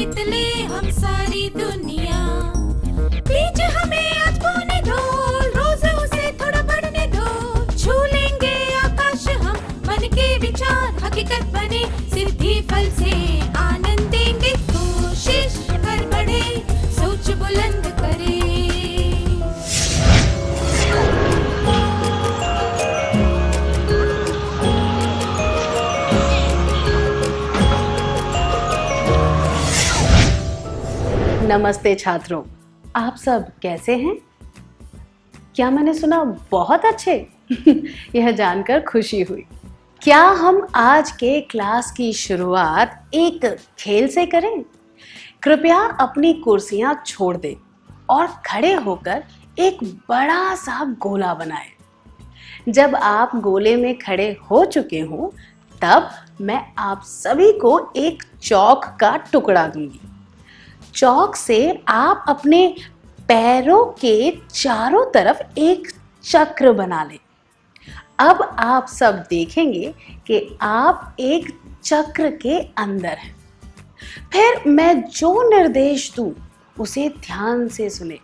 जीत ले हम सारी दुनिया। बीच हमें आज बोने दो, रोज उसे थोड़ा बढ़ने दो। छू लेंगे आकाश हम, मन के विचार हकीकत बने। सिद्धि फल से आनंद देंगे, कोशिश कर बढ़े, सोच बुलंद करे। नमस्ते छात्रों, आप सब कैसे हैं? क्या मैंने सुना बहुत अच्छे? यह जानकर खुशी हुई। क्या हम आज के क्लास की शुरुआत एक खेल से करें? कृपया अपनी कुर्सियां छोड़ दें और खड़े होकर एक बड़ा सा गोला बनाएं। जब आप गोले में खड़े हो चुके हों, तब मैं आप सभी को एक चौक का टुकड़ा दूंगी। चौक से आप अपने पैरों के चारों तरफ एक चक्र बना लें। अब आप सब देखेंगे कि आप एक चक्र के अंदर हैं। फिर मैं जो निर्देश दूं, उसे ध्यान से सुने।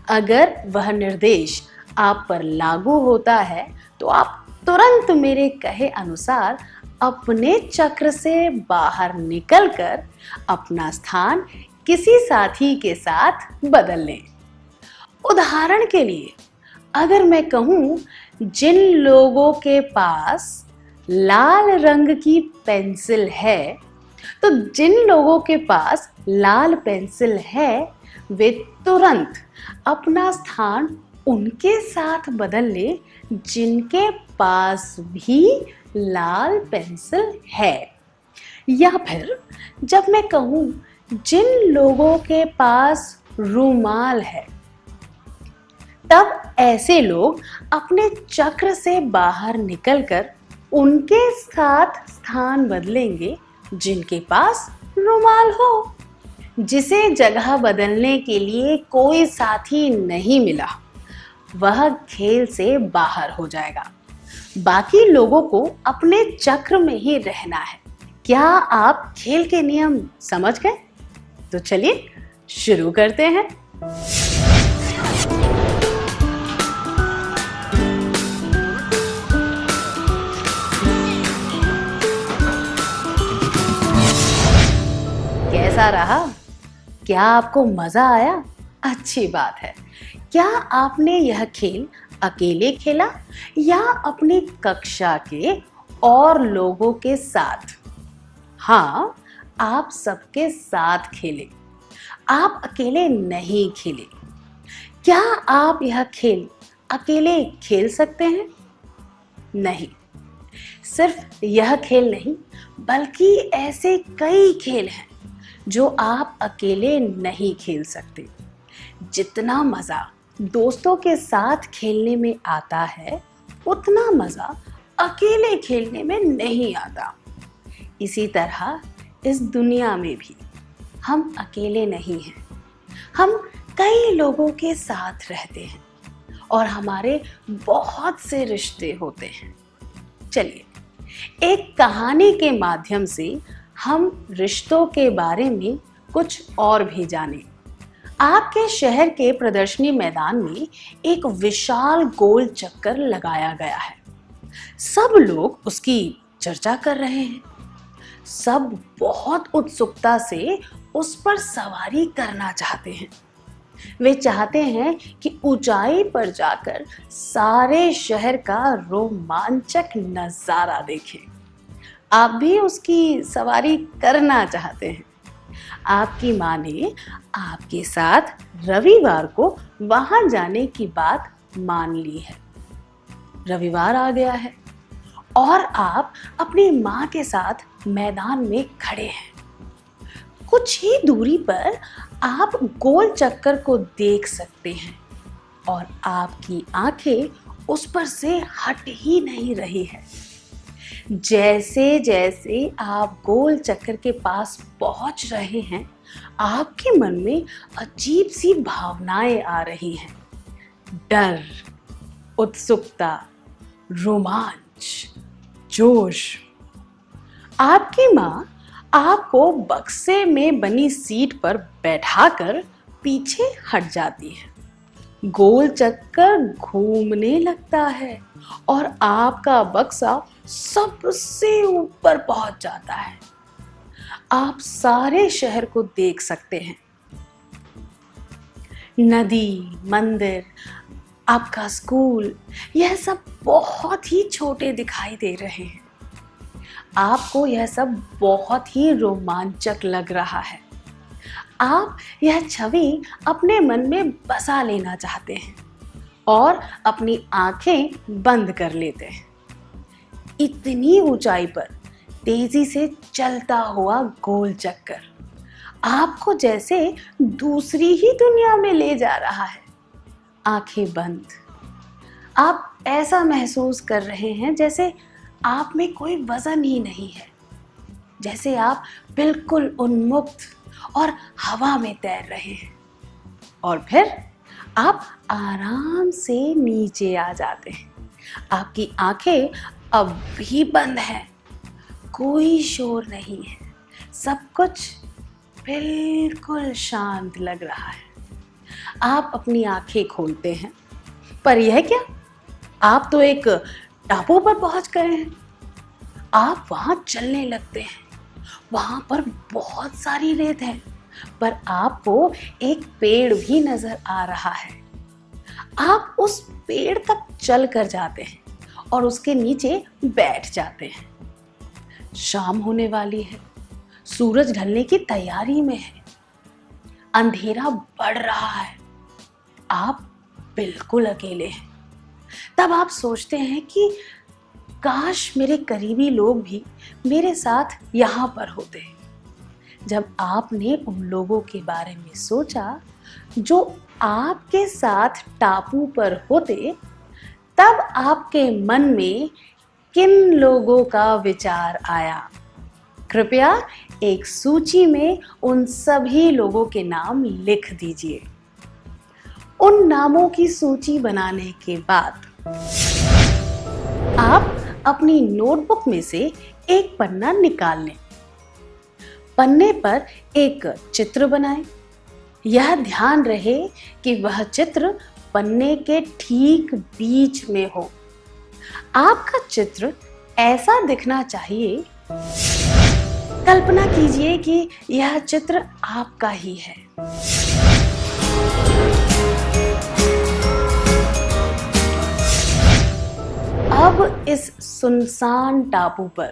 अगर वह निर्देश आप पर लागू होता है, तो आप तुरंत मेरे कहे अनुसार अपने चक्र से बाहर निकलकर अपना स्थान किसी साथी के साथ बदल लें। उदाहरण के लिए, अगर मैं कहूं, जिन लोगों के पास लाल रंग की पेंसिल है, तो जिन लोगों के पास लाल पेंसिल है, वे तुरंत अपना स्थान उनके साथ बदल लें जिनके पास भी लाल पेंसिल है। या फिर जब मैं कहूं, जिन लोगों के पास रुमाल है, तब ऐसे लोग अपने चक्र से बाहर निकलकर उनके साथ स्थान बदलेंगे जिनके पास रुमाल हो। जिसे जगह बदलने के लिए कोई साथी नहीं मिला, वह खेल से बाहर हो जाएगा। बाकी लोगों को अपने चक्र में ही रहना है। क्या आप खेल के नियम समझ गए? तो चलिए शुरू करते हैं। कैसा रहा? क्या आपको मजा आया? अच्छी बात है। क्या आपने यह खेल अकेले खेला या अपनी कक्षा के और लोगों के साथ? हाँ, आप सबके साथ खेले। आप अकेले नहीं खेले। क्या आप यह खेल अकेले खेल सकते हैं? नहीं। सिर्फ यह खेल नहीं, बल्कि ऐसे कई खेल हैं जो आप अकेले नहीं खेल सकते। जितना मजा दोस्तों के साथ खेलने में आता है, उतना मजा अकेले खेलने में नहीं आता। इसी तरह इस दुनिया में भी हम अकेले नहीं हैं। हम कई लोगों के साथ रहते हैं और हमारे बहुत से रिश्ते होते हैं। चलिए, एक कहानी के माध्यम से हम रिश्तों के बारे में कुछ और भी जानें। आपके शहर के प्रदर्शनी मैदान में एक विशाल गोल चक्कर लगाया गया है। सब लोग उसकी चर्चा कर रहे हैं। सब बहुत उत्सुकता से उस पर सवारी करना चाहते हैं। वे चाहते हैं कि ऊंचाई पर जाकर सारे शहर का रोमांचक नजारा देखें। आप भी उसकी सवारी करना चाहते हैं। आपकी माँ ने आपके साथ रविवार को वहां जाने की बात मान ली है। रविवार आ गया है और आप अपनी माँ के साथ मैदान में खड़े हैं। कुछ ही दूरी पर आप गोल चक्कर को देख सकते हैं और आपकी आंखें उस पर से हट ही नहीं रही है। जैसे जैसे आप गोल चक्कर के पास पहुंच रहे हैं, आपके मन में अजीब सी भावनाएं आ रही हैं। डर, उत्सुकता, रोमांच, जोश। आपकी माँ आपको बक्से में बनी सीट पर बैठाकर पीछे हट जाती है, गोल चक्कर घूमने लगता है और आपका बक्सा सबसे ऊपर पहुंच जाता है। आप सारे शहर को देख सकते हैं। नदी, मंदिर, आपका स्कूल, यह सब बहुत ही छोटे दिखाई दे रहे हैं। आपको यह सब बहुत ही रोमांचक लग रहा है। आप यह छवि अपने मन में बसा लेना चाहते हैं और अपनी आंखें बंद कर लेते हैं। इतनी ऊंचाई पर तेजी से चलता हुआ गोल चक्कर आपको जैसे दूसरी ही दुनिया में ले जा रहा है। आंखें बंद, आप ऐसा महसूस कर रहे हैं जैसे आप में कोई वजन ही नहीं है, जैसे आप बिल्कुल उन्मुक्त और हवा में तैर रहे हैं। और फिर आप आराम से नीचे आ जाते हैं। आपकी आंखें अब भी बंद हैं, कोई शोर नहीं है, सब कुछ बिल्कुल शांत लग रहा है। आप अपनी आंखें खोलते हैं, पर यह क्या, आप तो एक टापू पर पहुंच गए हैं। आप वहां चलने लगते हैं। वहां पर बहुत सारी रेत है, पर आपको एक पेड़ भी नजर आ रहा है। आप उस पेड़ तक चल कर जाते हैं और उसके नीचे बैठ जाते हैं। शाम होने वाली है, सूरज ढलने की तैयारी में है, अंधेरा बढ़ रहा है। आप बिल्कुल अकेले हैं। तब आप सोचते हैं कि काश मेरे करीबी लोग भी मेरे साथ यहाँ पर होते। जब आपने उन लोगों के बारे में सोचा जो आपके साथ टापू पर होते, तब आपके मन में किन लोगों का विचार आया? कृपया एक सूची में उन सभी लोगों के नाम लिख दीजिए। उन नामों की सूची बनाने के बाद आप अपनी नोटबुक में से एक पन्ना निकाल लें। पन्ने पर एक चित्र बनाएं। यह ध्यान रहे कि वह चित्र पन्ने के ठीक बीच में हो। आपका चित्र ऐसा दिखना चाहिए, कल्पना कीजिए कि यह चित्र आपका ही है। अब इस सुनसान टापू पर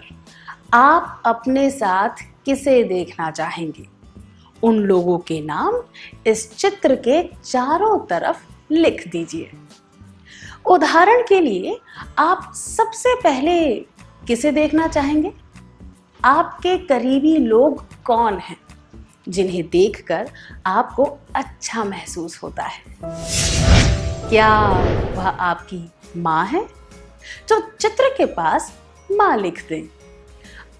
आप अपने साथ किसे देखना चाहेंगे? उन लोगों के नाम इस चित्र के चारों तरफ लिख दीजिए। उदाहरण के लिए आप सबसे पहले किसे देखना चाहेंगे? आपके करीबी लोग कौन हैं जिन्हें देखकर आपको अच्छा महसूस होता है? क्या वह आपकी माँ है? तो चित्र के पास माँ लिख दें।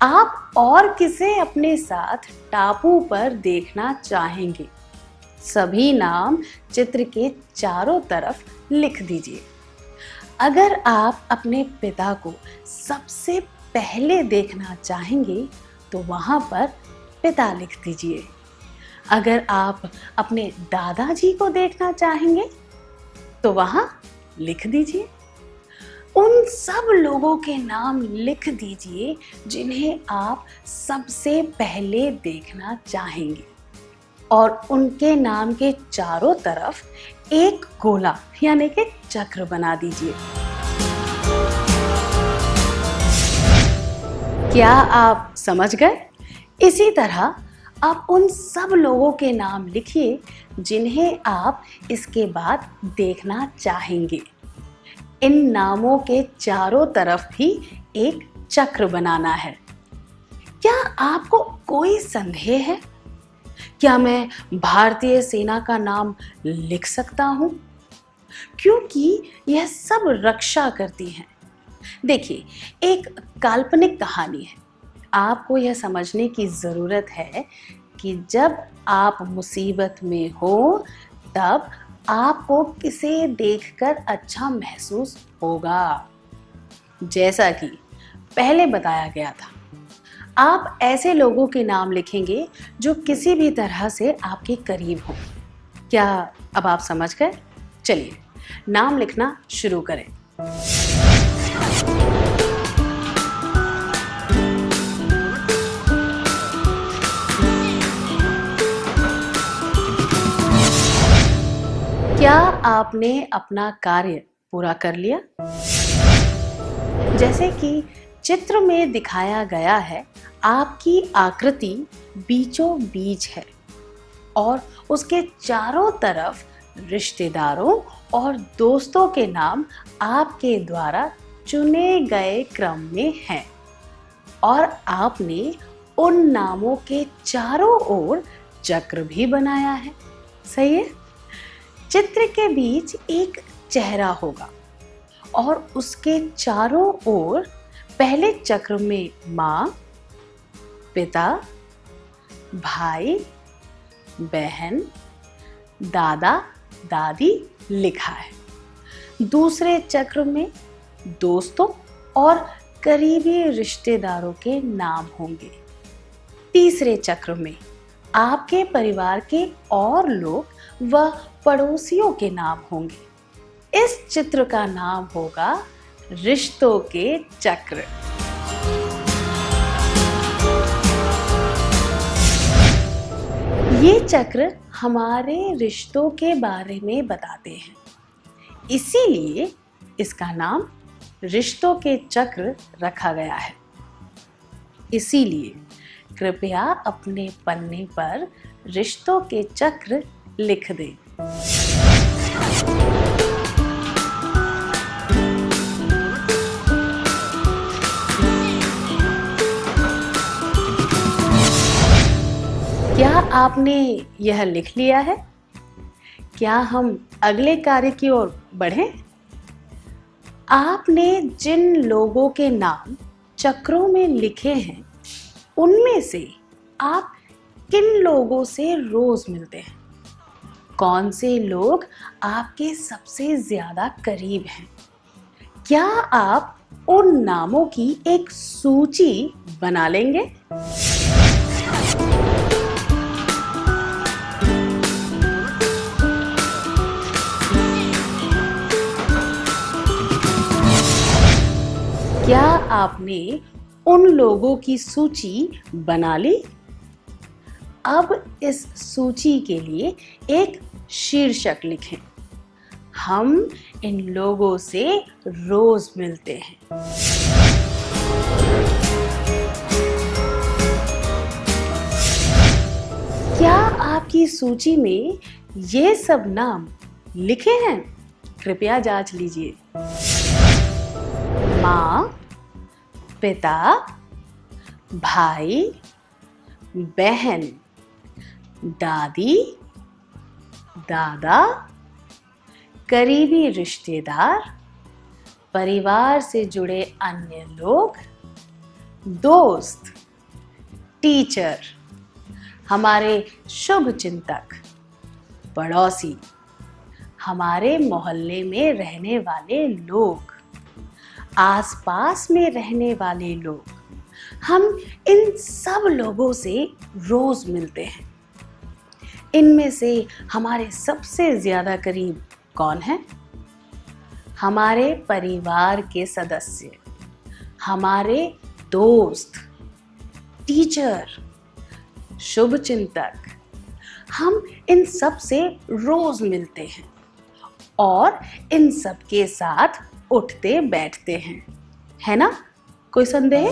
आप और किसे अपने साथ टापू पर देखना चाहेंगे? सभी नाम चित्र के चारों तरफ लिख दीजिए। अगर आप अपने पिता को सबसे पहले देखना चाहेंगे तो वहां पर पिता लिख दीजिए। अगर आप अपने दादाजी को देखना चाहेंगे तो वहां लिख दीजिए। उन सब लोगों के नाम लिख दीजिए जिन्हें आप सबसे पहले देखना चाहेंगे और उनके नाम के चारों तरफ एक गोला यानी कि चक्र बना दीजिए। क्या आप समझ गए? इसी तरह आप उन सब लोगों के नाम लिखिए जिन्हें आप इसके बाद देखना चाहेंगे। इन नामों के चारों तरफ भी एक चक्र बनाना है। क्या आपको कोई संदेह है? क्या मैं भारतीय सेना का नाम लिख सकता हूं? क्योंकि यह सब रक्षा करती हैं। देखिए, एक काल्पनिक कहानी है। आपको यह समझने की जरूरत है कि जब आप मुसीबत में हो तब आपको किसे देखकर अच्छा महसूस होगा। जैसा कि पहले बताया गया था, आप ऐसे लोगों के नाम लिखेंगे जो किसी भी तरह से आपके करीब हों। क्या अब आप समझ गए? चलिए नाम लिखना शुरू करें। क्या आपने अपना कार्य पूरा कर लिया? जैसे कि चित्र में दिखाया गया है, आपकी आकृति बीचों बीच है और उसके चारों तरफ रिश्तेदारों और दोस्तों के नाम आपके द्वारा चुने गए क्रम में हैं और आपने उन नामों के चारों ओर चक्र भी बनाया है। सही है? चित्र के बीच एक चेहरा होगा और उसके चारों ओर पहले चक्र में माँ, पिता, भाई, बहन, दादा, दादी लिखा है। दूसरे चक्र में दोस्तों और करीबी रिश्तेदारों के नाम होंगे। तीसरे चक्र में आपके परिवार के और लोग व पड़ोसियों के नाम होंगे। इस चित्र का नाम होगा रिश्तों के चक्र। ये चक्र हमारे रिश्तों के बारे में बताते हैं, इसीलिए इसका नाम रिश्तों के चक्र रखा गया है। इसीलिए कृपया अपने पन्ने पर रिश्तों के चक्र लिख दें। क्या आपने यह लिख लिया है? क्या हम अगले कार्य की ओर बढ़ें? आपने जिन लोगों के नाम चक्रों में लिखे हैं, उनमें से आप किन लोगों से रोज मिलते हैं? कौन से लोग आपके सबसे ज्यादा करीब हैं? क्या आप उन नामों की एक सूची बना लेंगे? क्या आपने उन लोगों की सूची बना ली? अब इस सूची के लिए एक शीर्षक लिखें। हम इन लोगों से रोज मिलते हैं। क्या आपकी सूची में ये सब नाम लिखे हैं? कृपया जांच लीजिए। माँ, पिता, भाई, बहन, दादी, दादा, करीबी रिश्तेदार, परिवार से जुड़े अन्य लोग, दोस्त, टीचर, हमारे शुभ चिंतक, पड़ोसी, हमारे मोहल्ले में रहने वाले लोग, आसपास में रहने वाले लोग। हम इन सब लोगों से रोज मिलते हैं। इनमें से हमारे सबसे ज्यादा करीब कौन है? हमारे परिवार के सदस्य, हमारे दोस्त, टीचर, शुभ चिंतक। हम इन सब से रोज मिलते हैं और इन सब के साथ उठते बैठते हैं, है ना? कोई संदेह?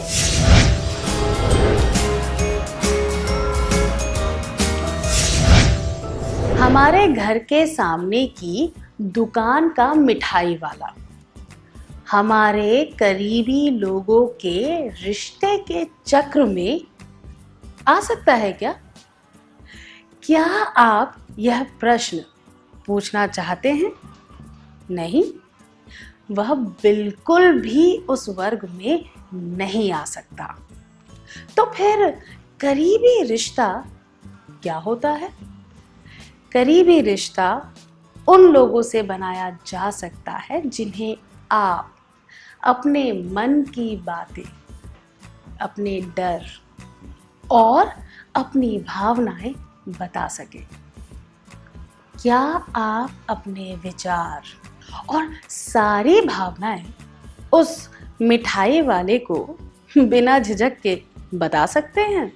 हमारे घर के सामने की दुकान का मिठाई वाला हमारे करीबी लोगों के रिश्ते के चक्र में आ सकता है क्या? क्या आप यह प्रश्न पूछना चाहते हैं? नहीं, वह बिल्कुल भी उस वर्ग में नहीं आ सकता। तो फिर करीबी रिश्ता क्या होता है? करीबी रिश्ता उन लोगों से बनाया जा सकता है जिन्हें आप अपने मन की बातें, अपने डर, और अपनी भावनाएं बता सके। क्या आप अपने विचार और सारी भावनाएं उस मिठाई वाले को बिना झिझक के बता सकते हैं?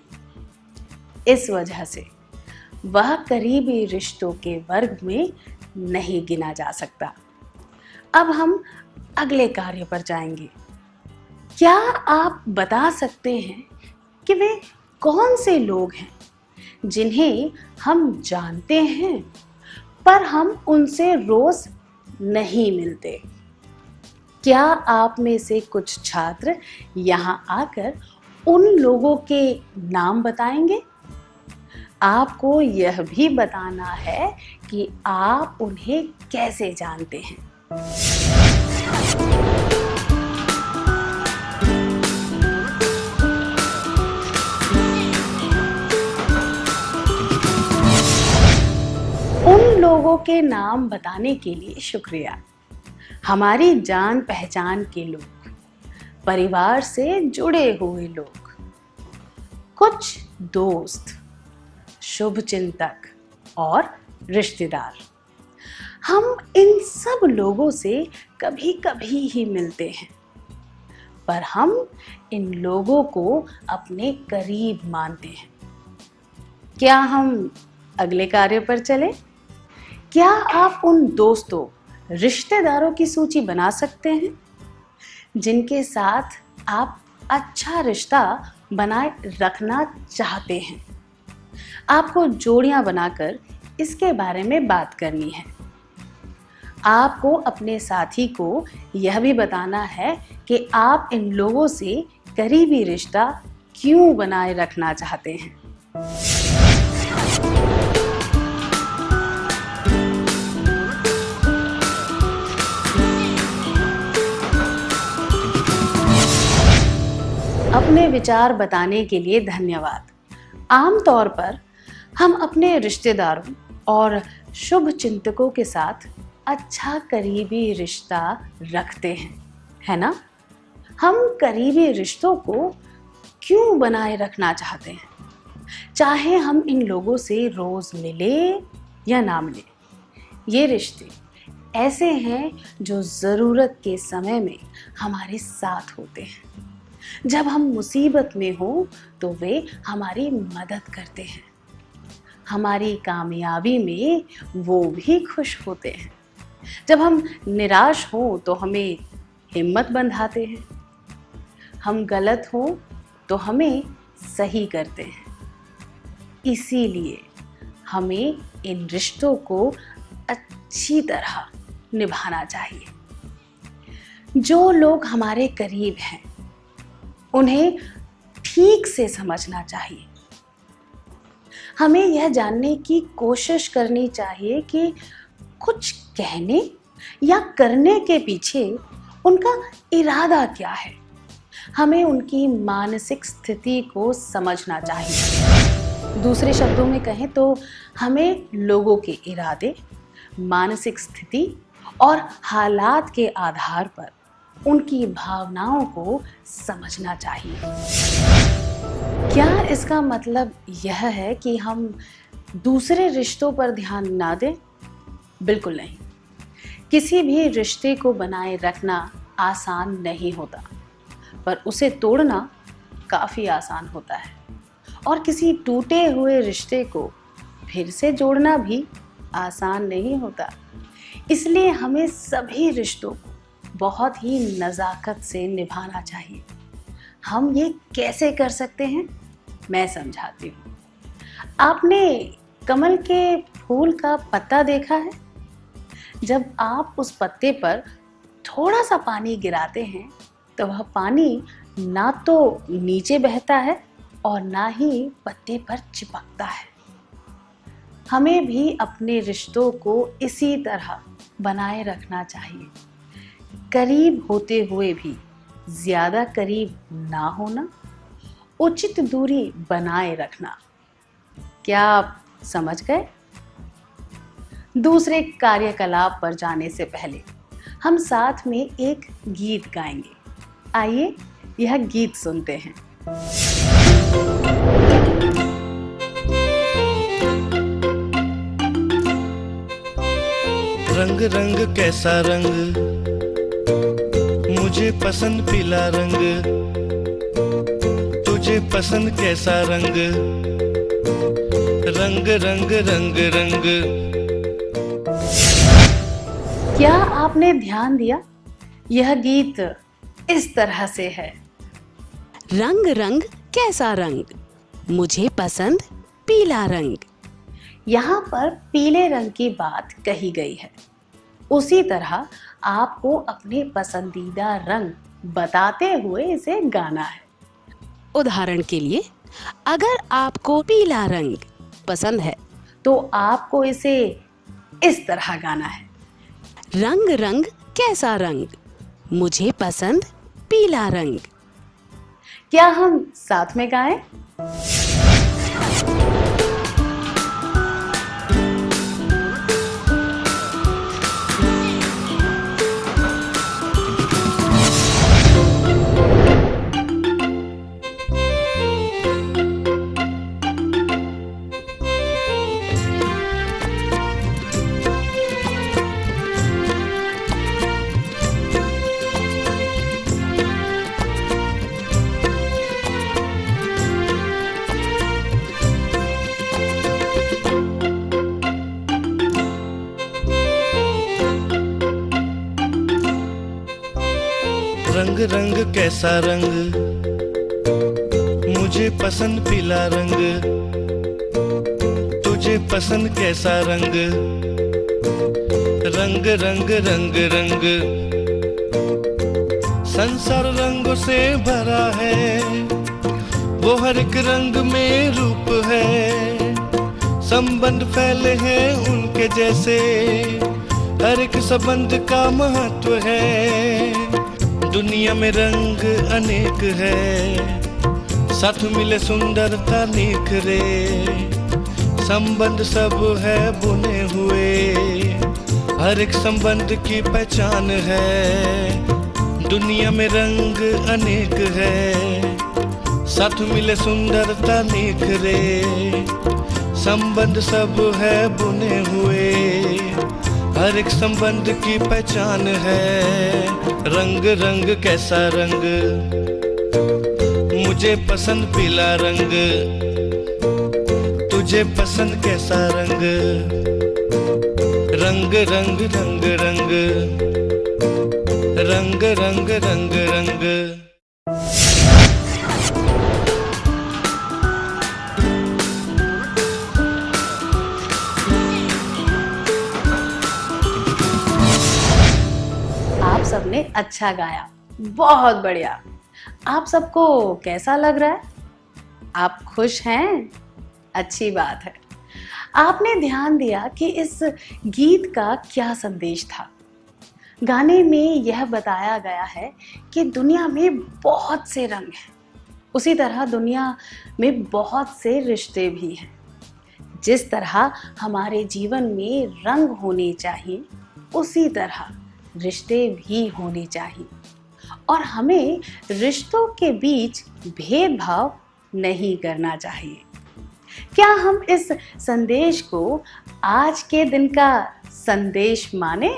इस वजह से वह करीबी रिश्तों के वर्ग में नहीं गिना जा सकता। अब हम अगले कार्य पर जाएंगे। क्या आप बता सकते हैं कि वे कौन से लोग हैं जिन्हें हम जानते हैं पर हम उनसे रोज नहीं मिलते? क्या आप में से कुछ छात्र यहाँ आकर उन लोगों के नाम बताएंगे? आपको यह भी बताना है कि आप उन्हें कैसे जानते हैं। उन लोगों के नाम बताने के लिए शुक्रिया। हमारी जान पहचान के लोग, परिवार से जुड़े हुए लोग, कुछ दोस्त, शुभचिंतक और रिश्तेदार, हम इन सब लोगों से कभी कभी ही मिलते हैं, पर हम इन लोगों को अपने करीब मानते हैं। क्या हम अगले कार्य पर चले? क्या आप उन दोस्तों, रिश्तेदारों की सूची बना सकते हैं जिनके साथ आप अच्छा रिश्ता बनाए रखना चाहते हैं? आपको जोड़ियां बनाकर इसके बारे में बात करनी है। आपको अपने साथी को यह भी बताना है कि आप इन लोगों से करीबी रिश्ता क्यों बनाए रखना चाहते हैं। अपने विचार बताने के लिए धन्यवाद। आमतौर पर हम अपने रिश्तेदारों और शुभ चिंतकों के साथ अच्छा करीबी रिश्ता रखते हैं, है ना? हम करीबी रिश्तों को क्यों बनाए रखना चाहते हैं? चाहे हम इन लोगों से रोज मिले या ना मिले, ये रिश्ते ऐसे हैं जो ज़रूरत के समय में हमारे साथ होते हैं। जब हम मुसीबत में हो तो वे हमारी मदद करते हैं। हमारी कामयाबी में वो भी खुश होते हैं। जब हम निराश हो तो हमें हिम्मत बंधाते हैं। हम गलत हो तो हमें सही करते हैं। इसीलिए हमें इन रिश्तों को अच्छी तरह निभाना चाहिए। जो लोग हमारे करीब हैं उन्हें ठीक से समझना चाहिए। हमें यह जानने की कोशिश करनी चाहिए कि कुछ कहने या करने के पीछे उनका इरादा क्या है। हमें उनकी मानसिक स्थिति को समझना चाहिए। दूसरे शब्दों में कहें तो हमें लोगों के इरादे, मानसिक स्थिति और हालात के आधार पर उनकी भावनाओं को समझना चाहिए। क्या इसका मतलब यह है कि हम दूसरे रिश्तों पर ध्यान ना दें? बिल्कुल नहीं। किसी भी रिश्ते को बनाए रखना आसान नहीं होता, पर उसे तोड़ना काफ़ी आसान होता है। और किसी टूटे हुए रिश्ते को फिर से जोड़ना भी आसान नहीं होता। इसलिए हमें सभी रिश्तों को बहुत ही नज़ाकत से निभाना चाहिए। हम ये कैसे कर सकते हैं, मैं समझाती हूँ। आपने कमल के फूल का पत्ता देखा है? जब आप उस पत्ते पर थोड़ा सा पानी गिराते हैं तो वह पानी ना तो नीचे बहता है और ना ही पत्ते पर चिपकता है। हमें भी अपने रिश्तों को इसी तरह बनाए रखना चाहिए। करीब होते हुए भी ज़्यादा करीब ना होना, उचित दूरी बनाए रखना। क्या आप समझ गए? दूसरे कार्यकलाप पर जाने से पहले हम साथ में एक गीत गाएंगे। आइए यह गीत सुनते हैं। रंग रंग कैसा रंग, मुझे पसंद पीला रंग, तुझे पसंद कैसा रंग, रंग रंग रंग रंग। क्या आपने ध्यान दिया? यह गीत इस तरह से है। रंग रंग कैसा रंग, मुझे पसंद पीला रंग। यहाँ पर पीले रंग की बात कही गई है। उसी तरह आपको अपने पसंदीदा रंग बताते हुए इसे गाना है। उदाहरण के लिए, अगर आपको पीला रंग पसंद है तो आपको इसे इस तरह गाना है। रंग रंग कैसा रंग, मुझे पसंद पीला रंग। क्या हम साथ में गाएं? रंग रंग कैसा रंग, मुझे पसंद पीला रंग, तुझे पसंद कैसा रंग, रंग रंग रंग रंग। संसार रंगों से भरा है, वो हर एक रंग में रूप है। संबंध फैले हैं उनके जैसे, हर एक संबंध का महत्व है। दुनिया में रंग अनेक है, साथ मिले सुंदरता निखरे। संबंध सब है बुने हुए, हर एक संबंध की पहचान है। दुनिया में रंग अनेक है, साथ मिले सुंदरता निखरे। संबंध सब है बुने हुए, हर एक संबंध की पहचान है। रंग रंग कैसा रंग, मुझे पसंद पीला रंग, तुझे पसंद कैसा रंग, रंग रंग रंग रंग, रंग रंग रंग रंग। सबने अच्छा गाया, बहुत बढ़िया। आप सबको कैसा लग रहा है? आप खुश हैं? अच्छी बात है। आपने ध्यान दिया कि इस गीत का क्या संदेश था। गाने में यह बताया गया है कि दुनिया में बहुत से रंग हैं, उसी तरह दुनिया में बहुत से रिश्ते भी हैं। जिस तरह हमारे जीवन में रंग होने चाहिए, उसी तरह रिश्ते भी होने चाहिए और हमें रिश्तों के बीच भेदभाव नहीं करना चाहिए। क्या हम इस संदेश को आज के दिन का संदेश माने?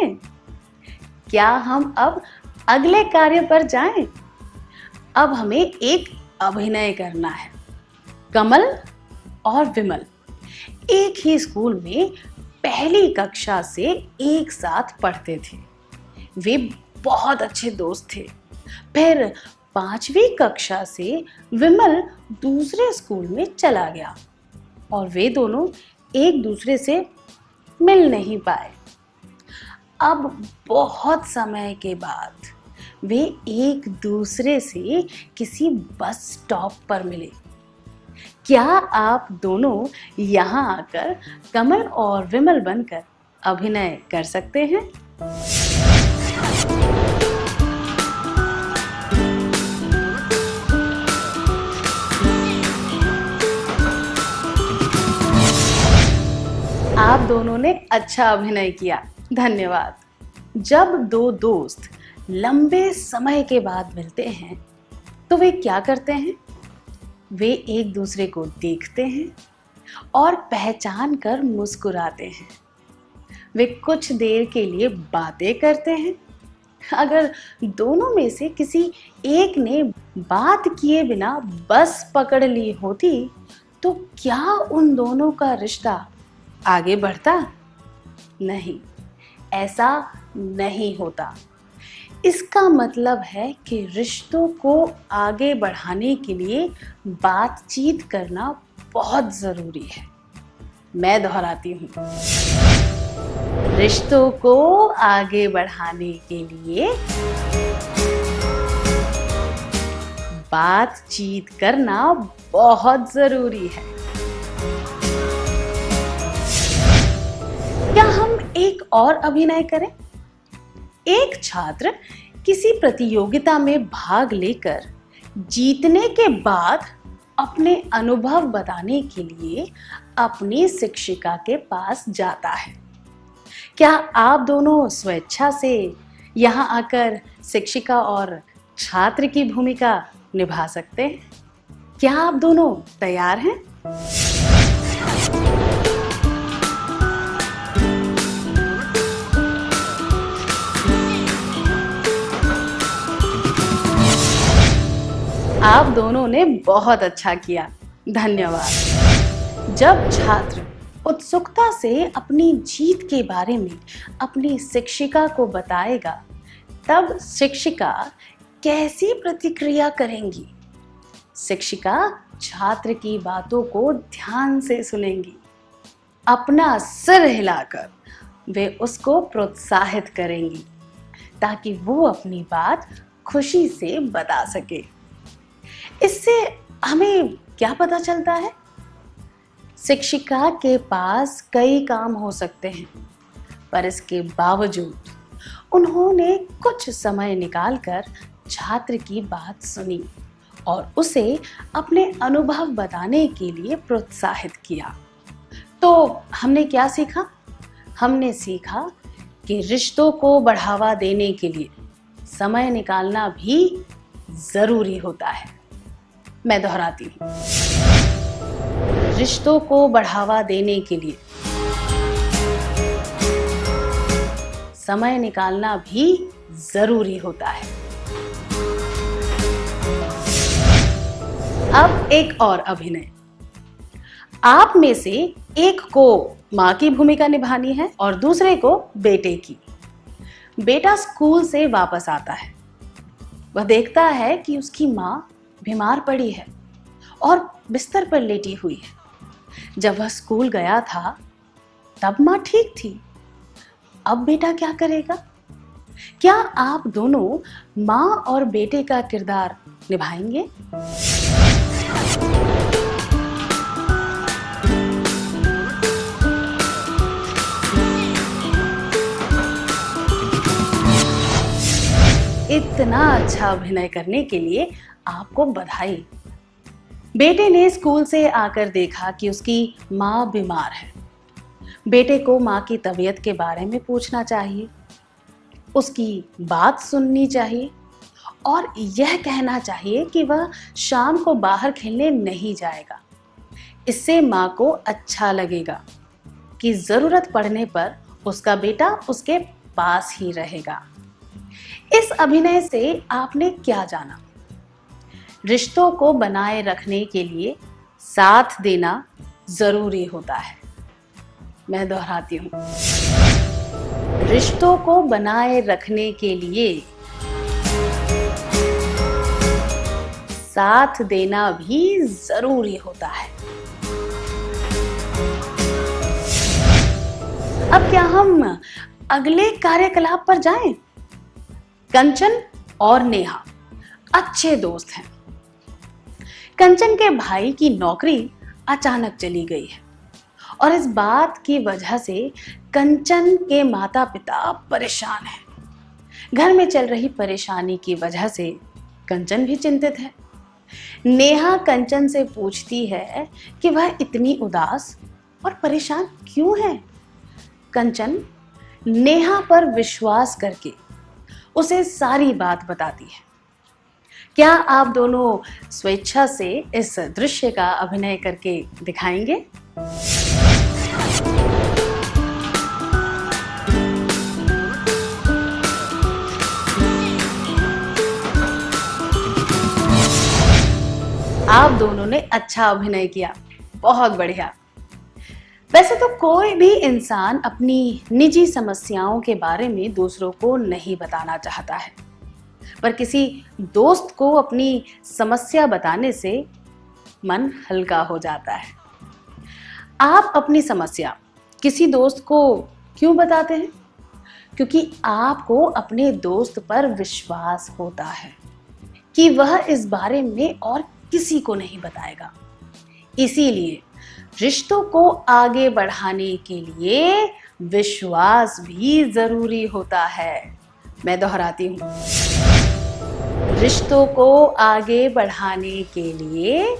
क्या हम अब अगले कार्य पर जाएं? अब हमें एक अभिनय करना है। कमल और विमल एक ही स्कूल में पहली कक्षा से एक साथ पढ़ते थे। वे बहुत अच्छे दोस्त थे। फिर 5वीं कक्षा से विमल दूसरे स्कूल में चला गया और वे दोनों एक दूसरे से मिल नहीं पाए। अब बहुत समय के बाद वे एक दूसरे से किसी बस स्टॉप पर मिले। क्या आप दोनों यहाँ आकर कमल और विमल बनकर अभिनय कर सकते हैं? आप दोनों ने अच्छा अभिनय किया, धन्यवाद। जब दो दोस्त लंबे समय के बाद मिलते हैं तो वे क्या करते हैं? वे एक दूसरे को देखते हैं और पहचान कर मुस्कुराते हैं। वे कुछ देर के लिए बातें करते हैं। अगर दोनों में से किसी एक ने बात किए बिना बस पकड़ ली होती तो क्या उन दोनों का रिश्ता आगे बढ़ता? नहीं, ऐसा नहीं होता। इसका मतलब है कि रिश्तों को आगे बढ़ाने के लिए बातचीत करना बहुत ज़रूरी है। मैं दोहराती हूँ, रिश्तों को आगे बढ़ाने के लिए बातचीत करना बहुत ज़रूरी है। क्या हम एक और अभिनय करें? एक छात्र किसी प्रतियोगिता में भाग लेकर जीतने के बाद अपने अनुभव बताने के लिए अपनी शिक्षिका के पास जाता है। क्या आप दोनों स्वेच्छा से यहाँ आकर शिक्षिका और छात्र की भूमिका निभा सकते हैं? क्या आप दोनों तैयार हैं? आप दोनों ने बहुत अच्छा किया, धन्यवाद। जब छात्र उत्सुकता से अपनी जीत के बारे में अपनी शिक्षिका को बताएगा, तब शिक्षिका कैसी प्रतिक्रिया करेंगी? शिक्षिका छात्र की बातों को ध्यान से सुनेंगी। अपना सिर हिलाकर वे उसको प्रोत्साहित करेंगी ताकि वो अपनी बात खुशी से बता सके। इससे हमें क्या पता चलता है? शिक्षिका के पास कई काम हो सकते हैं, पर इसके बावजूद उन्होंने कुछ समय निकालकर छात्र की बात सुनी और उसे अपने अनुभव बताने के लिए प्रोत्साहित किया। तो हमने क्या सीखा? हमने सीखा कि रिश्तों को बढ़ावा देने के लिए समय निकालना भी जरूरी होता है। मैं दोहराती हूँ, रिश्तों को बढ़ावा देने के लिए समय निकालना भी जरूरी होता है। अब एक और अभिनय। आप में से एक को माँ की भूमिका निभानी है और दूसरे को बेटे की। बेटा स्कूल से वापस आता है। वह देखता है कि उसकी माँ बीमार पड़ी है और बिस्तर पर लेटी हुई है। जब वह स्कूल गया था तब माँ ठीक थी। अब बेटा क्या करेगा? क्या आप दोनों माँ और बेटे का किरदार निभाएंगे? इतना अच्छा अभिनय करने के लिए आपको बधाई। बेटे ने स्कूल से आकर देखा कि उसकी माँ बीमार है। बेटे को माँ की तबीयत के बारे में पूछना चाहिए, उसकी बात सुननी चाहिए और यह कहना चाहिए कि वह शाम को बाहर खेलने नहीं जाएगा। इससे माँ को अच्छा लगेगा कि ज़रूरत पड़ने पर उसका बेटा उसके पास ही रहेगा। इस अभिनय से आपने क्या जाना? रिश्तों को बनाए रखने के लिए साथ देना जरूरी होता है। मैं दोहराती हूँ, रिश्तों को बनाए रखने के लिए साथ देना भी जरूरी होता है। अब क्या हम अगले कार्यकलाप पर जाएं? कंचन और नेहा अच्छे दोस्त हैं। कंचन के भाई की नौकरी अचानक चली गई है और इस बात की वजह से कंचन के माता पिता परेशान हैं। घर में चल रही परेशानी की वजह से कंचन भी चिंतित है। नेहा कंचन से पूछती है कि वह इतनी उदास और परेशान क्यों है। कंचन नेहा पर विश्वास करके उसे सारी बात बताती है। क्या आप दोनों स्वेच्छा से इस दृश्य का अभिनय करके दिखाएंगे? आप दोनों ने अच्छा अभिनय किया, बहुत बढ़िया। वैसे तो कोई भी इंसान अपनी निजी समस्याओं के बारे में दूसरों को नहीं बताना चाहता है, पर किसी दोस्त को अपनी समस्या बताने से मन हल्का हो जाता है। आप अपनी समस्या किसी दोस्त को क्यों बताते हैं? क्योंकि आपको अपने दोस्त पर विश्वास होता है कि वह इस बारे में और किसी को नहीं बताएगा। इसीलिए रिश्तों को आगे बढ़ाने के लिए विश्वास भी जरूरी होता है। मैं दोहराती हूँ, रिश्तों को आगे बढ़ाने के लिए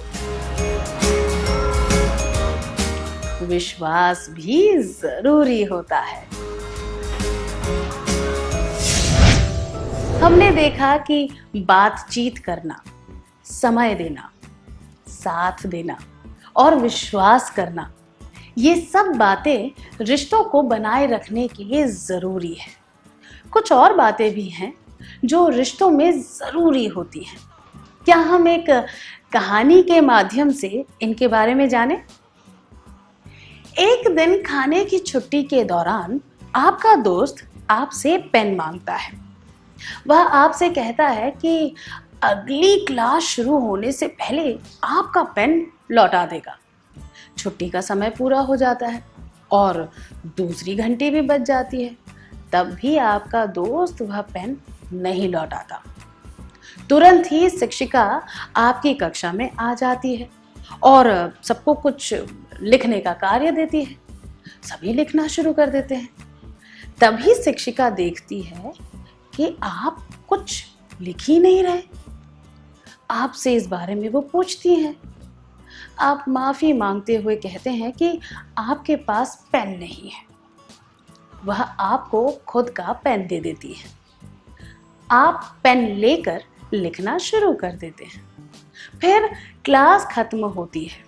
विश्वास भी जरूरी होता है। हमने देखा कि बातचीत करना, समय देना, साथ देना और विश्वास करना, ये सब बातें रिश्तों को बनाए रखने के लिए जरूरी है। कुछ और बातें भी हैं जो रिश्तों में जरूरी होती हैं। क्या हम एक कहानी के माध्यम से इनके बारे में जानें? एक दिन खाने की छुट्टी के दौरान आपका दोस्त आपसे पेन मांगता है। वह आपसे कहता है कि अगली क्लास शुरू होने से पहले आपका पेन लौटा देगा। छुट्टी का समय पूरा हो जाता है और दूसरी घंटी भी बज जाती है, तब भी आपका दोस्त वह पेन नहीं लौटाता। तुरंत ही शिक्षिका आपकी कक्षा में आ जाती है और सबको कुछ लिखने का कार्य देती है। सभी लिखना शुरू कर देते हैं। तभी शिक्षिका देखती है कि आप कुछ लिख ही नहीं रहे। आपसे इस बारे में वो पूछती हैं। आप माफी मांगते हुए कहते हैं कि आपके पास पेन नहीं है। वह आपको खुद का पेन दे देती है। आप पेन लेकर लिखना शुरू कर देते हैं। फिर क्लास खत्म होती है।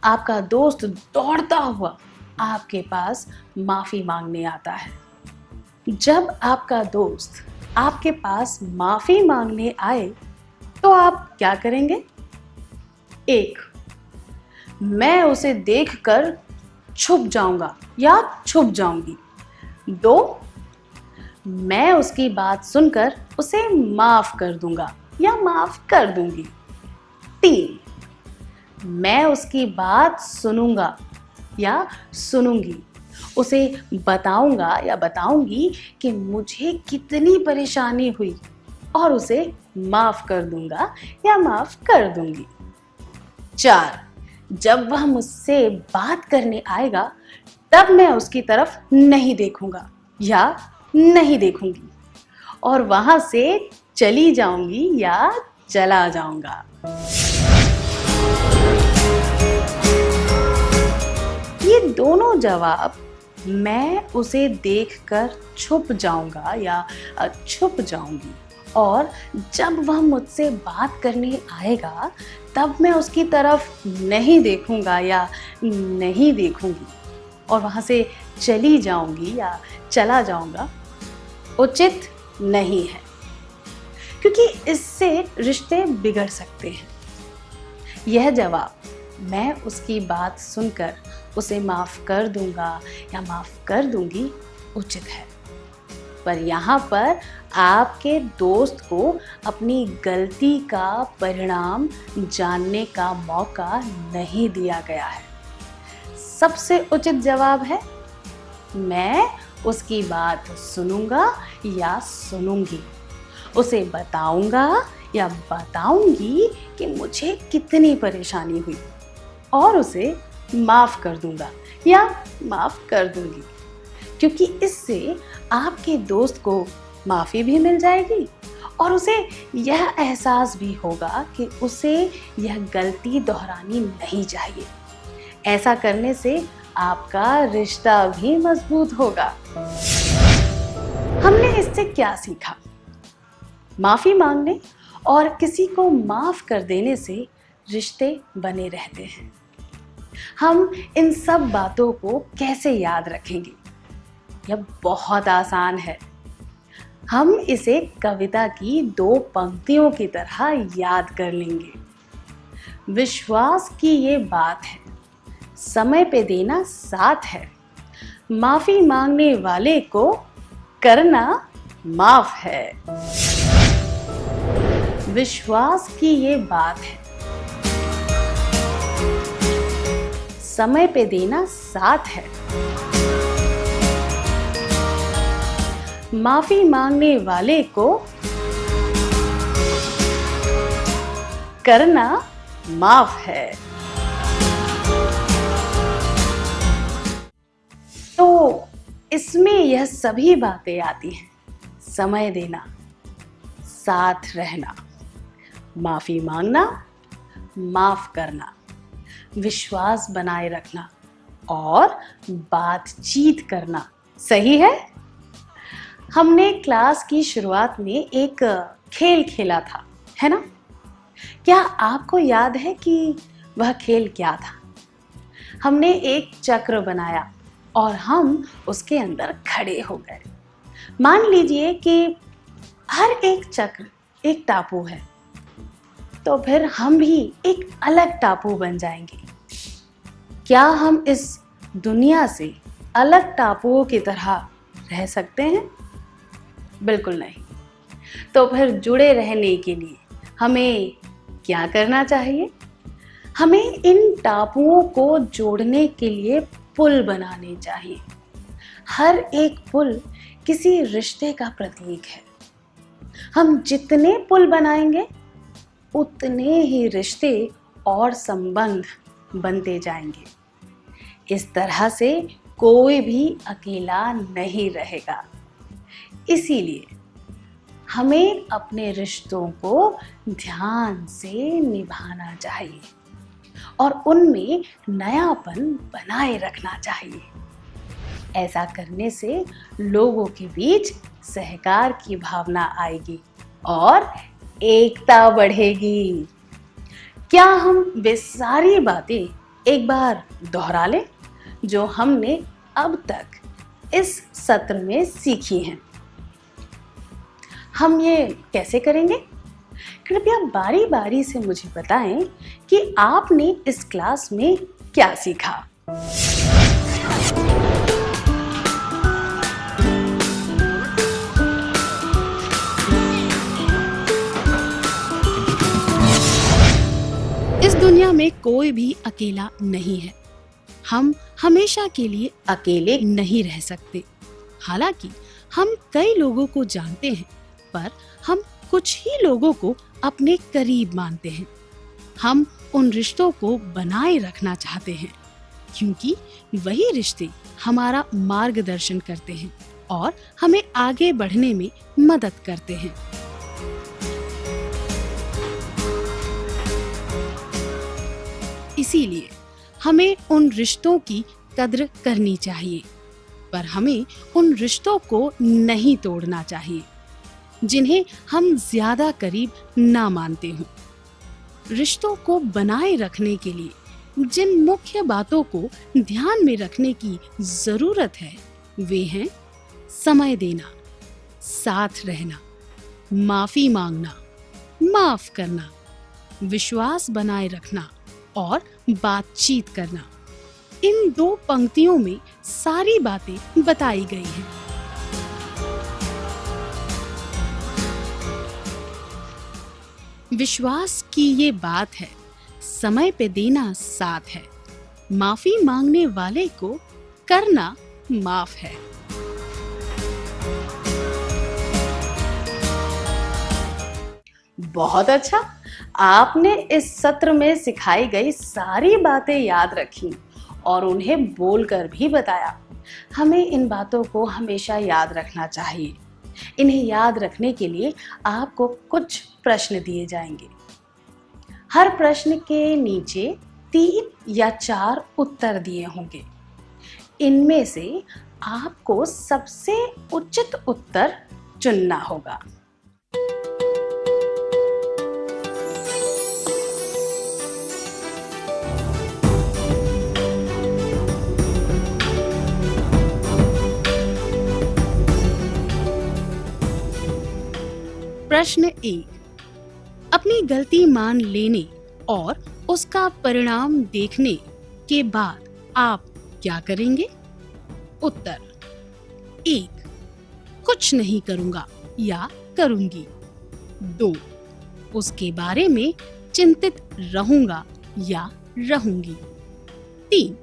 आपका दोस्त दौड़ता हुआ आपके पास माफी मांगने आता है। जब आपका दोस्त आपके पास माफी मांगने आए तो आप क्या करेंगे? 1, मैं उसे देखकर छुप जाऊंगा या छुप जाऊंगी। 2, मैं उसकी बात सुनकर उसे माफ कर दूंगा या माफ कर दूंगी। 3, मैं उसकी बात सुनूंगा या सुनूंगी, उसे बताऊंगा या बताऊंगी कि मुझे कितनी परेशानी हुई और उसे माफ कर दूंगा या माफ कर दूंगी। 4, जब वह मुझसे बात करने आएगा तब मैं उसकी तरफ नहीं देखूंगा या नहीं देखूंगी और वहां से चली जाऊंगी या चला जाऊंगा। ये दोनों जवाब, मैं उसे देखकर छुप जाऊंगा या छुप जाऊंगी और जब वह मुझसे बात करने आएगा तब मैं उसकी तरफ नहीं देखूंगा या नहीं देखूंगी और वहां से चली जाऊंगी या चला जाऊंगा, उचित नहीं है, क्योंकि इससे रिश्ते बिगड़ सकते हैं। यह जवाब, मैं उसकी बात सुनकर उसे माफ कर दूंगा या माफ कर दूंगी, उचित है। पर यहाँ पर आपके दोस्त को अपनी गलती का परिणाम जानने का मौका नहीं दिया गया है। सबसे उचित जवाब है, मैं उसकी बात सुनूंगा या सुनूंगी, उसे बताऊंगा या बताऊंगी कि मुझे कितनी परेशानी हुई और उसे माफ कर दूंगा या माफ कर दूंगी, क्योंकि इससे आपके दोस्त को माफी भी मिल जाएगी और उसे यह एहसास भी होगा कि उसे यह गलती दोहरानी नहीं चाहिए। ऐसा करने से आपका रिश्ता भी मजबूत होगा। हमने इससे क्या सीखा? माफी मांगने और किसी को माफ कर देने से रिश्ते बने रहते हैं। हम इन सब बातों को कैसे याद रखेंगे? यह बहुत आसान है। हम इसे कविता की 2 पंक्तियों की तरह याद कर लेंगे। विश्वास की ये बात है, समय पे देना साथ है, माफी मांगने वाले को करना माफ है। विश्वास की ये बात है, समय पे देना साथ है, माफी मांगने वाले को करना माफ है। तो इसमें यह सभी बातें आती हैं। समय देना, साथ रहना, माफी मांगना, माफ करना, विश्वास बनाए रखना और बातचीत करना। सही है? हमने क्लास की शुरुआत में एक खेल खेला था, है ना? क्या आपको याद है कि वह खेल क्या था? हमने एक चक्र बनाया और हम उसके अंदर खड़े हो गए। मान लीजिए कि हर एक चक्र एक टापू है, तो फिर हम भी एक अलग टापू बन जाएंगे। क्या हम इस दुनिया से अलग टापुओं की तरह रह सकते हैं? बिल्कुल नहीं। तो फिर जुड़े रहने के लिए हमें क्या करना चाहिए? हमें इन टापुओं को जोड़ने के लिए पुल बनाने चाहिए। हर एक पुल किसी रिश्ते का प्रतीक है। हम जितने पुल बनाएंगे उतने ही रिश्ते और संबंध बनते जाएंगे। इस तरह से कोई भी अकेला नहीं रहेगा। इसीलिए हमें अपने रिश्तों को ध्यान से निभाना चाहिए और उनमें नयापन बनाए रखना चाहिए। ऐसा करने से लोगों के बीच सहकार की भावना आएगी और एकता बढ़ेगी। क्या हम वे सारी बातें एक बार दोहरा लें जो हमने अब तक इस सत्र में सीखी हैं? हम ये कैसे करेंगे? कृपया बारी बारी से मुझे बताएं कि आपने इस क्लास में क्या सीखा। इस दुनिया में कोई भी अकेला नहीं है। हम हमेशा के लिए अकेले नहीं रह सकते। हालांकि हम कई लोगों को जानते हैं, पर हम कुछ ही लोगों को अपने करीब मानते हैं। हम उन रिश्तों को बनाए रखना चाहते हैं, क्योंकि वही रिश्ते हमारा मार्गदर्शन करते हैं और हमें आगे बढ़ने में मदद करते हैं। इसीलिए हमें उन रिश्तों की कद्र करनी चाहिए, पर हमें उन रिश्तों को नहीं तोड़ना चाहिए जिन्हें हम ज्यादा करीब ना मानते हों। रिश्तों को बनाए रखने के लिए जिन मुख्य बातों को ध्यान में रखने की जरूरत है वे हैं समय देना, साथ रहना, माफी मांगना, माफ करना, विश्वास बनाए रखना और बातचीत करना। इन 2 पंक्तियों में सारी बातें बताई गई हैं। विश्वास की ये बात है, समय पे देना साथ है, माफी मांगने वाले को करना माफ है। बहुत अच्छा, आपने इस सत्र में सिखाई गई सारी बातें याद रखी और उन्हें बोलकर भी बताया। हमें इन बातों को हमेशा याद रखना चाहिए। इन्हें याद रखने के लिए आपको कुछ प्रश्न दिए जाएंगे। हर प्रश्न के नीचे 3 या 4 उत्तर दिए होंगे। इनमें से आपको सबसे उचित उत्तर चुनना होगा। प्रश्न 1, अपनी गलती मान लेने और उसका परिणाम देखने के बाद आप क्या करेंगे? उत्तर 1, कुछ नहीं करूंगा या करूंगी। 2, उसके बारे में चिंतित रहूंगा या रहूंगी। 3,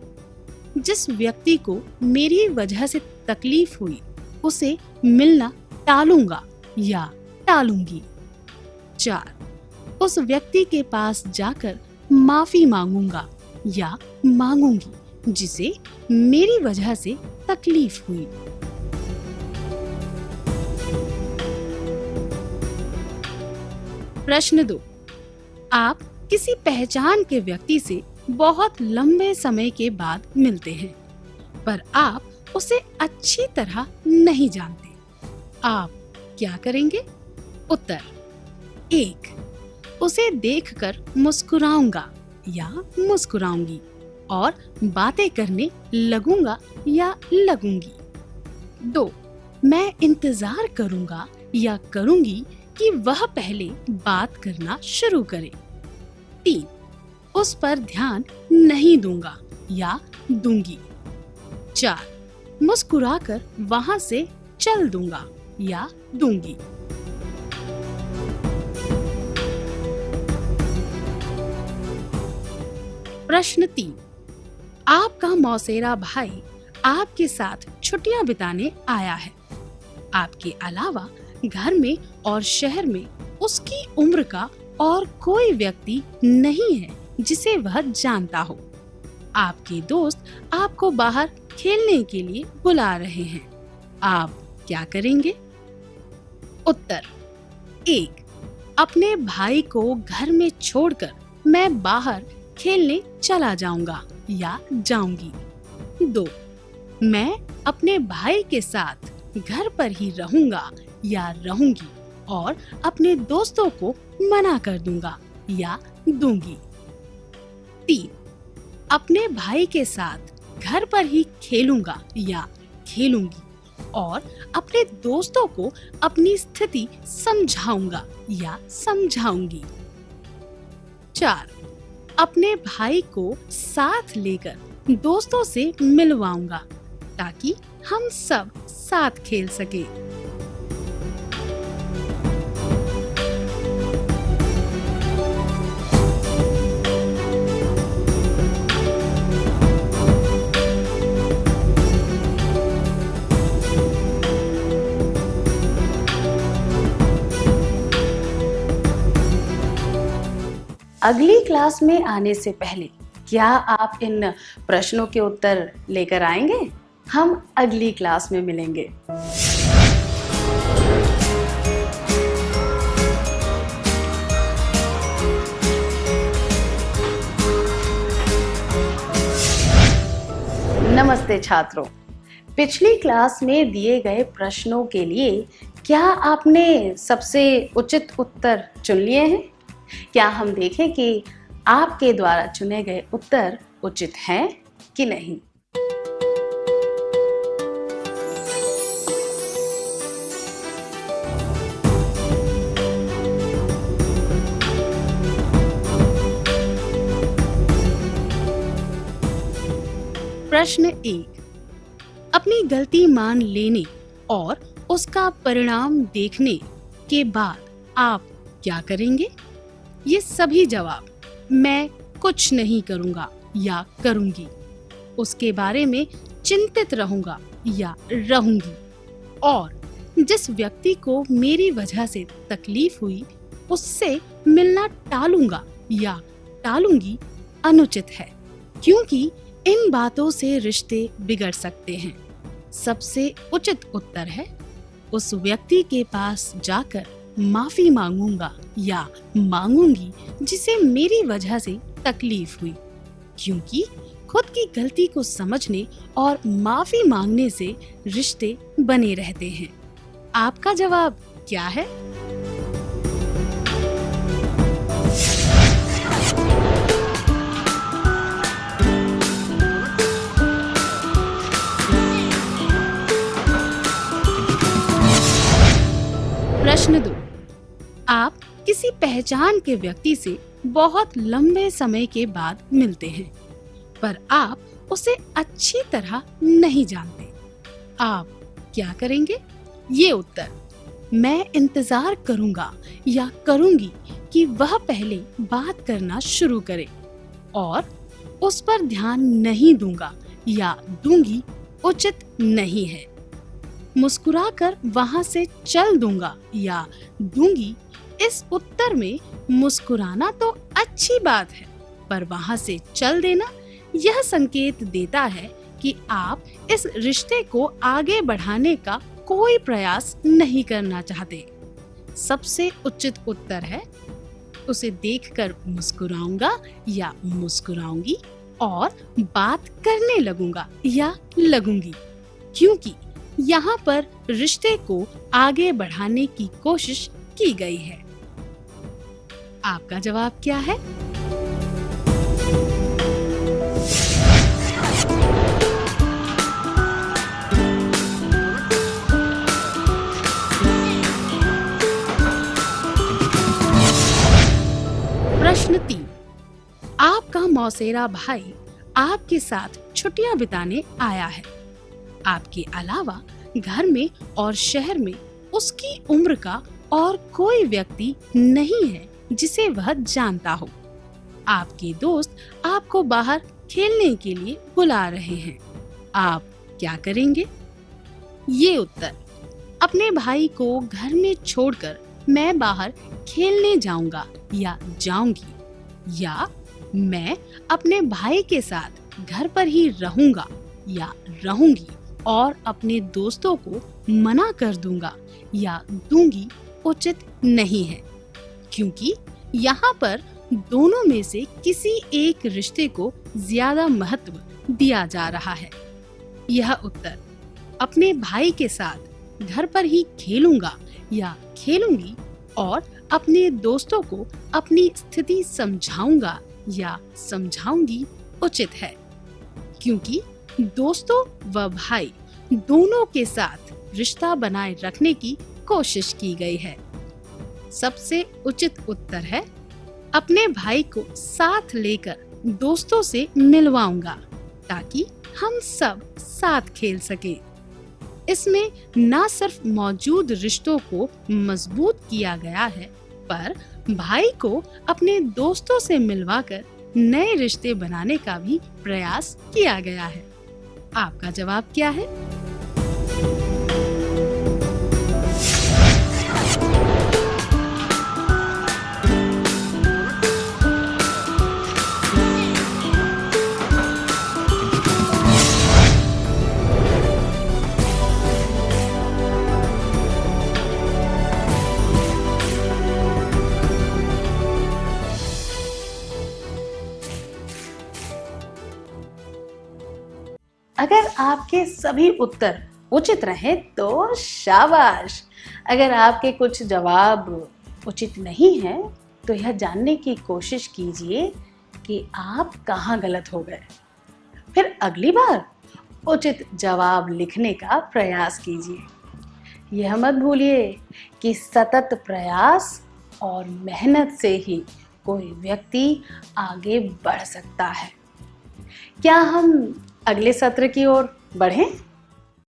जिस व्यक्ति को मेरी वजह से तकलीफ हुई उसे मिलना टालूंगा या टालूंगी। 4, उस व्यक्ति के पास जाकर माफी मांगूंगा या मांगूंगी जिसे मेरी वजह से तकलीफ हुई। प्रश्न 2, आप किसी पहचान के व्यक्ति से बहुत लंबे समय के बाद मिलते हैं, पर आप उसे अच्छी तरह नहीं जानते। आप क्या करेंगे? उत्तर 1, उसे देखकर मुस्कुराऊंगा या मुस्कुराऊंगी और बातें करने लगूंगा या लगूंगी। 2, मैं इंतजार करूंगा या करूंगी कि वह पहले बात करना शुरू करे। 3, उस पर ध्यान नहीं दूंगा या दूंगी। 4, मुस्कुराकर वहां से चल दूंगा या दूंगी। प्रश्न 3, आपका मौसेरा भाई आपके साथ छुट्टियां बिताने आया है। आपके अलावा घर में और शहर में उसकी उम्र का और कोई व्यक्ति नहीं है जिसे वह जानता हो। आपके दोस्त आपको बाहर खेलने के लिए बुला रहे हैं। आप क्या करेंगे? उत्तर 1, अपने भाई को घर में छोड़कर मैं बाहर खेलने चला जाऊंगा या जाऊंगी। 2, मैं अपने भाई के साथ घर पर ही रहूंगा या रहूंगी और अपने दोस्तों को मना कर दूंगा या दूंगी। 3, अपने भाई के साथ घर पर ही खेलूंगा या खेलूंगी और अपने दोस्तों को अपनी स्थिति समझाऊंगा या समझाऊंगी। 4, अपने भाई को साथ लेकर दोस्तों से मिलवाऊंगा ताकि हम सब साथ खेल सके। अगली क्लास में आने से पहले क्या आप इन प्रश्नों के उत्तर लेकर आएंगे? हम अगली क्लास में मिलेंगे। नमस्ते छात्रों, पिछली क्लास में दिए गए प्रश्नों के लिए क्या आपने सबसे उचित उत्तर चुन लिए हैं? क्या हम देखें कि आपके द्वारा चुने गए उत्तर उचित हैं कि नहीं? प्रश्न 1, अपनी गलती मान लेने और उसका परिणाम देखने के बाद आप क्या करेंगे? ये सभी जवाब मैं कुछ नहीं करूंगा या करूंगी, उसके बारे में चिंतित रहूंगा या रहूंगी और जिस व्यक्ति को मेरी वजह से तकलीफ हुई उससे मिलना टालूंगा या टालूंगी अनुचित है, क्योंकि इन बातों से रिश्ते बिगड़ सकते हैं। सबसे उचित उत्तर है उस व्यक्ति के पास जाकर माफी मांगूंगा या मांगूंगी जिसे मेरी वजह से तकलीफ हुई, क्योंकि खुद की गलती को समझने और माफी मांगने से रिश्ते बने रहते हैं। आपका जवाब क्या है? प्रश्न 2, आप किसी पहचान के व्यक्ति से बहुत लंबे समय के बाद मिलते हैं, पर आप उसे अच्छी तरह नहीं जानते। आप क्या करेंगे? ये उत्तर मैं इंतजार करूंगा या करूंगी कि वह पहले बात करना शुरू करे और उस पर ध्यान नहीं दूंगा या दूंगी उचित नहीं है। मुस्कुराकर वहां से चल दूंगा या दूंगी, इस उत्तर में मुस्कुराना तो अच्छी बात है, पर वहां से चल देना यह संकेत देता है कि आप इस रिश्ते को आगे बढ़ाने का कोई प्रयास नहीं करना चाहते। सबसे उचित उत्तर है उसे देखकर मुस्कुराऊंगा या मुस्कुराऊंगी और बात करने लगूंगा या लगूंगी, क्योंकि यहाँ पर रिश्ते को आगे बढ़ाने की कोशिश की गई है। आपका जवाब क्या है? प्रश्न 3। आपका मौसेरा भाई आपके साथ छुट्टियां बिताने आया है। आपके अलावा घर में और शहर में उसकी उम्र का और कोई व्यक्ति नहीं है जिसे वह जानता हो। आपके दोस्त आपको बाहर खेलने के लिए बुला रहे हैं। आप क्या करेंगे? ये उत्तर अपने भाई को घर में छोड़कर मैं बाहर खेलने जाऊंगा या जाऊंगी, या मैं अपने भाई के साथ घर पर ही रहूंगा या रहूंगी और अपने दोस्तों को मना कर दूंगा या दूंगी उचित नहीं है, क्योंकि यहाँ पर दोनों में से किसी एक रिश्ते को ज्यादा महत्व दिया जा रहा है। यह उत्तर अपने भाई के साथ घर पर ही खेलूंगा या खेलूंगी और अपने दोस्तों को अपनी स्थिति समझाऊंगा या समझाऊंगी उचित है, क्योंकि दोस्तों व भाई दोनों के साथ रिश्ता बनाए रखने की कोशिश की गई है। सबसे उचित उत्तर है अपने भाई को साथ लेकर दोस्तों से मिलवाऊंगा ताकि हम सब साथ खेल सके। इसमें न सिर्फ मौजूद रिश्तों को मजबूत किया गया है, पर भाई को अपने दोस्तों से मिलवाकर नए रिश्ते बनाने का भी प्रयास किया गया है। आपका जवाब क्या है? अगर आपके सभी उत्तर उचित रहे तो शाबाश। अगर आपके कुछ जवाब उचित नहीं है तो यह जानने की कोशिश कीजिए कि आप कहाँ गलत हो गए। फिर अगली बार उचित जवाब लिखने का प्रयास कीजिए। यह मत भूलिए कि सतत प्रयास और मेहनत से ही कोई व्यक्ति आगे बढ़ सकता है। क्या हम अगले सत्र की ओर बढ़ें?